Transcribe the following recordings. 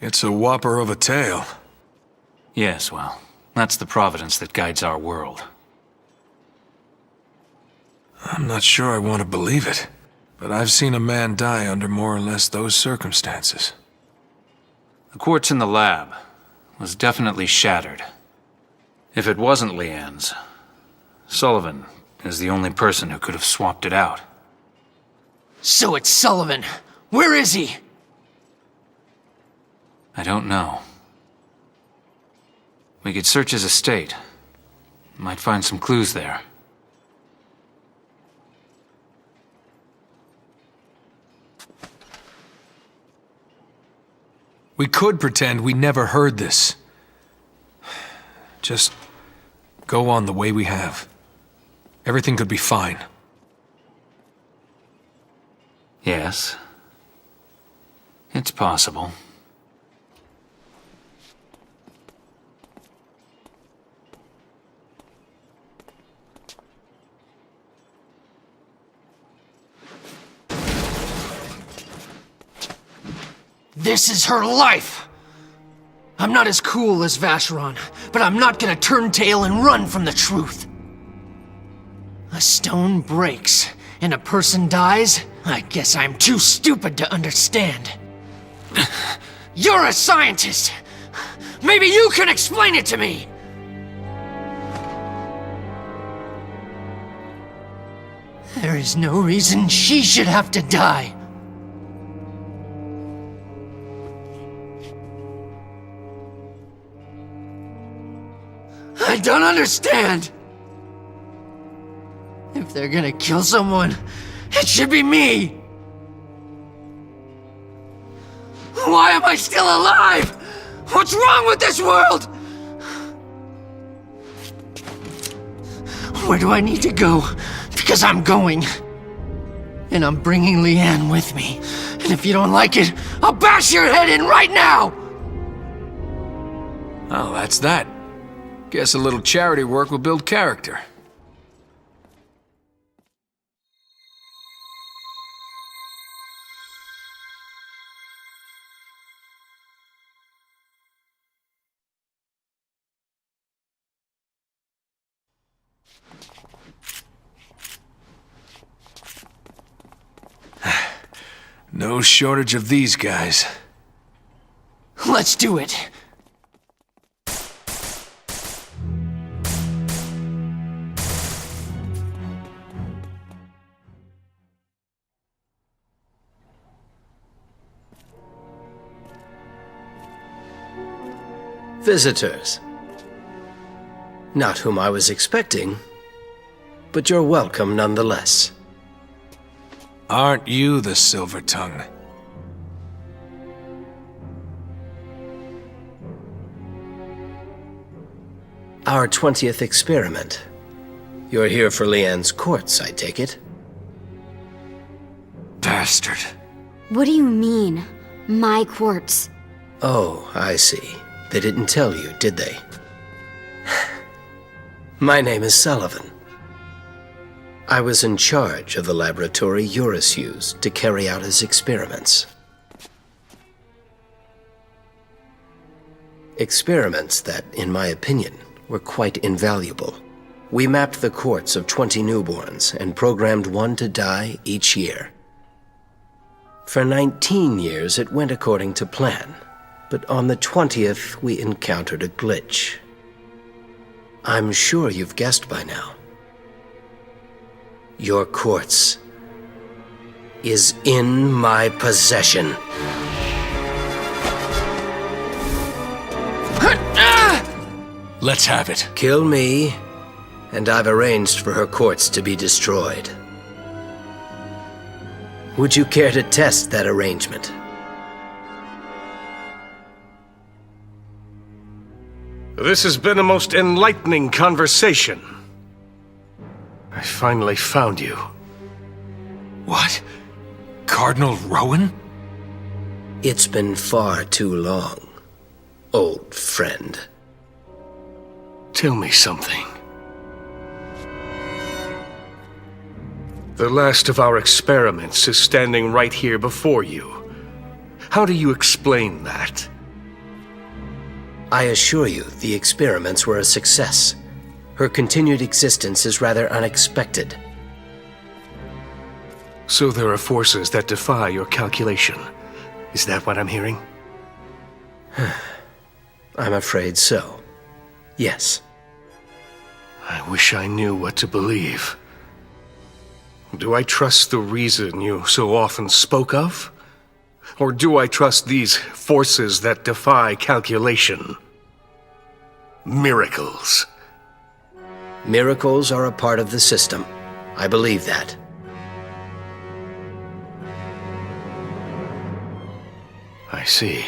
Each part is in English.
It's a whopper of a tale. Yes, well, that's the providence that guides our world. I'm not sure I want to believe it, but I've seen a man die under more or less those circumstances. The quartz in the lab was definitely shattered. If it wasn't Leanne's, Sullivan is the only person who could have swapped it out. So it's Sullivan. Where is he? I don't know. We could search his estate. Might find some clues there. We could pretend we never heard this. Just go on the way we have. Everything could be fine. Yes. It's possible. This is her life! I'm not as cool as Vacheron, but I'm not gonna turn tail and run from the truth. A stone breaks, and a person dies? I guess I'm too stupid to understand. You're a scientist! Maybe you can explain it to me! There is no reason she should have to die. I don't understand. If they're gonna kill someone, it should be me. Why am I still alive? What's wrong with this world? Where do I need to go? Because I'm going. And I'm bringing Leanne with me. And if you don't like it, I'll bash your head in right now! Oh, that's that. Guess a little charity work will build character. No shortage of these guys. Let's do it. Visitors. Not whom I was expecting, but you're welcome nonetheless. Aren't you the Silver Tongue? Our 20th experiment. You're here for Leanne's quartz, I take it? Bastard. What do you mean, my quartz? Oh, I see. They didn't tell you, did they? My name is Sullivan. I was in charge of the laboratory Eurus used to carry out his experiments. Experiments that, in my opinion, were quite invaluable. We mapped the quartz of 20 newborns and programmed one to die each year. For 19 years, it went according to plan. But on the 20th, we encountered a glitch. I'm sure you've guessed by now. Your quartz is in my possession. Let's have it. Kill me, and I've arranged for her quartz to be destroyed. Would you care to test that arrangement? This has been a most enlightening conversation. I finally found you. What? Cardinal Rowen? It's been far too long, old friend. Tell me something. The last of our experiments is standing right here before you. How do you explain that? I assure you, the experiments were a success. Her continued existence is rather unexpected. So there are forces that defy your calculation. Is that what I'm hearing? I'm afraid so. Yes. I wish I knew what to believe. Do I trust the reason you so often spoke of? Or do I trust these forces that defy calculation? Miracles. Miracles are a part of the system. I believe that. I see.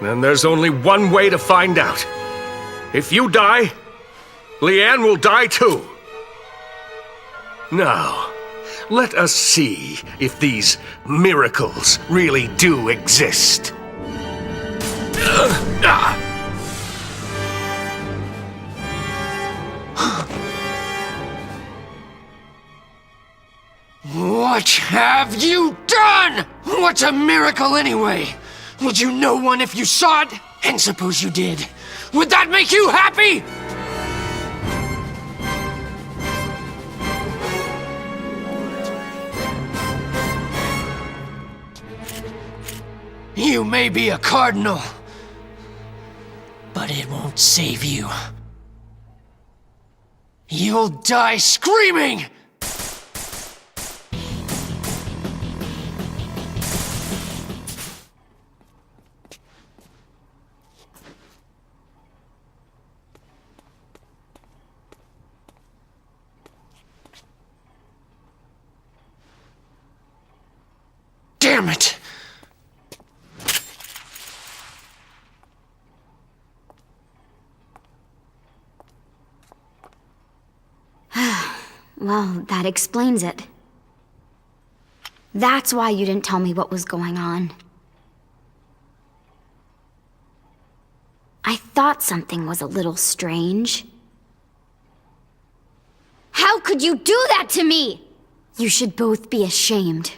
Then there's only one way to find out. If you die, Leanne will die too. Now, let us see if these miracles really do exist. What have you done? What's a miracle anyway? Would you know one if you saw it? And suppose you did. Would that make you happy? You may be a cardinal, but it won't save you. You'll die screaming! Damn it! Well, that explains it. That's why you didn't tell me what was going on. I thought something was a little strange. How could you do that to me? You should both be ashamed.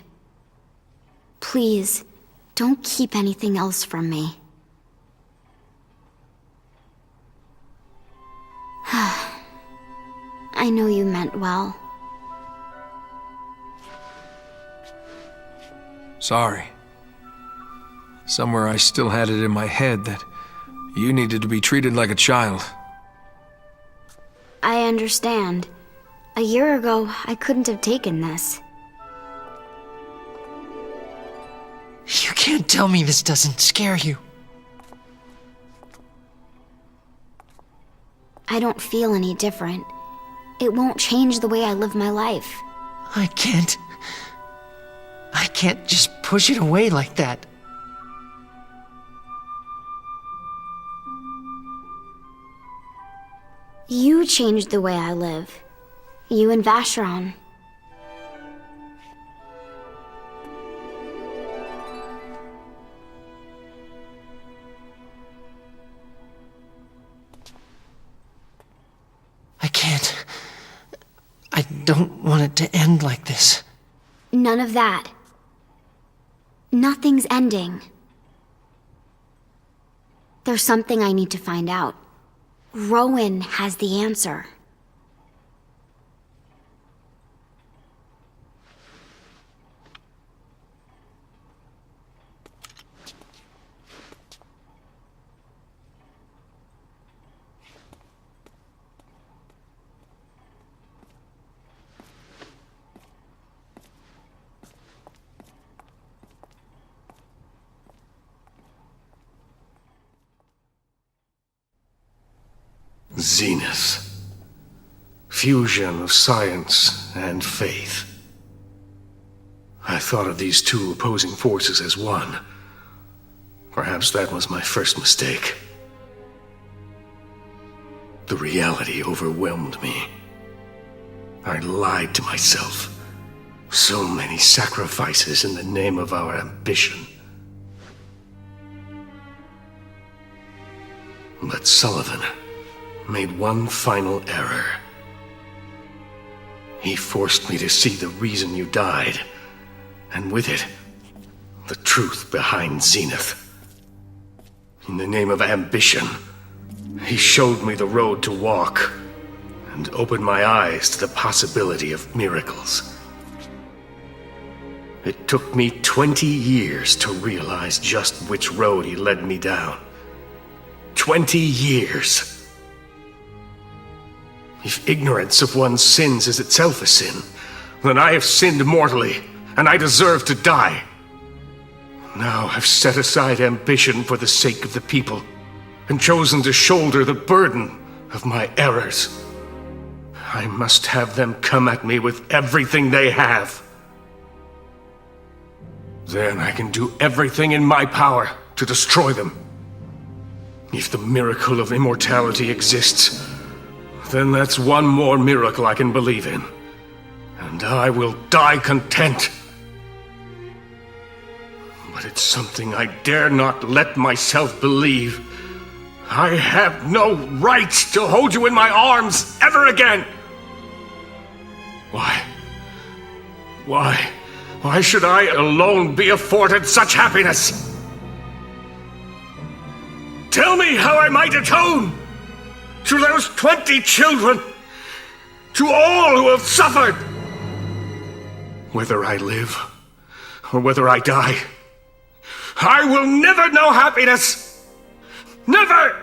Please, don't keep anything else from me. I know you meant well. Sorry. Somewhere I still had it in my head that you needed to be treated like a child. I understand. A year ago, I couldn't have taken this. You can't tell me this doesn't scare you. I don't feel any different. It won't change the way I live my life. I can't just push it away like that. You changed the way I live. You and Vacheron. I can't. I don't want it to end like this. None of that. Nothing's ending. There's something I need to find out. Rowen has the answer. Zenith. Fusion of science and faith. I thought of these two opposing forces as one. Perhaps that was my first mistake. The reality overwhelmed me. I lied to myself. So many sacrifices in the name of our ambition. But Sullivan made one final error. He forced me to see the reason you died, and with it, the truth behind Zenith. In the name of ambition, he showed me the road to walk and opened my eyes to the possibility of miracles. It took me 20 years to realize just which road he led me down. 20 years. If ignorance of one's sins is itself a sin, then I have sinned mortally, and I deserve to die. Now I've set aside ambition for the sake of the people, and chosen to shoulder the burden of my errors. I must have them come at me with everything they have. Then I can do everything in my power to destroy them. If the miracle of immortality exists, then that's one more miracle I can believe in. And I will die content. But it's something I dare not let myself believe. I have no right to hold you in my arms ever again. Why? Why should I alone be afforded such happiness? Tell me how I might atone to those 20 children, to all who have suffered. Whether I live or whether I die, I will never know happiness. Never!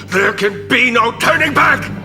There can be no turning back!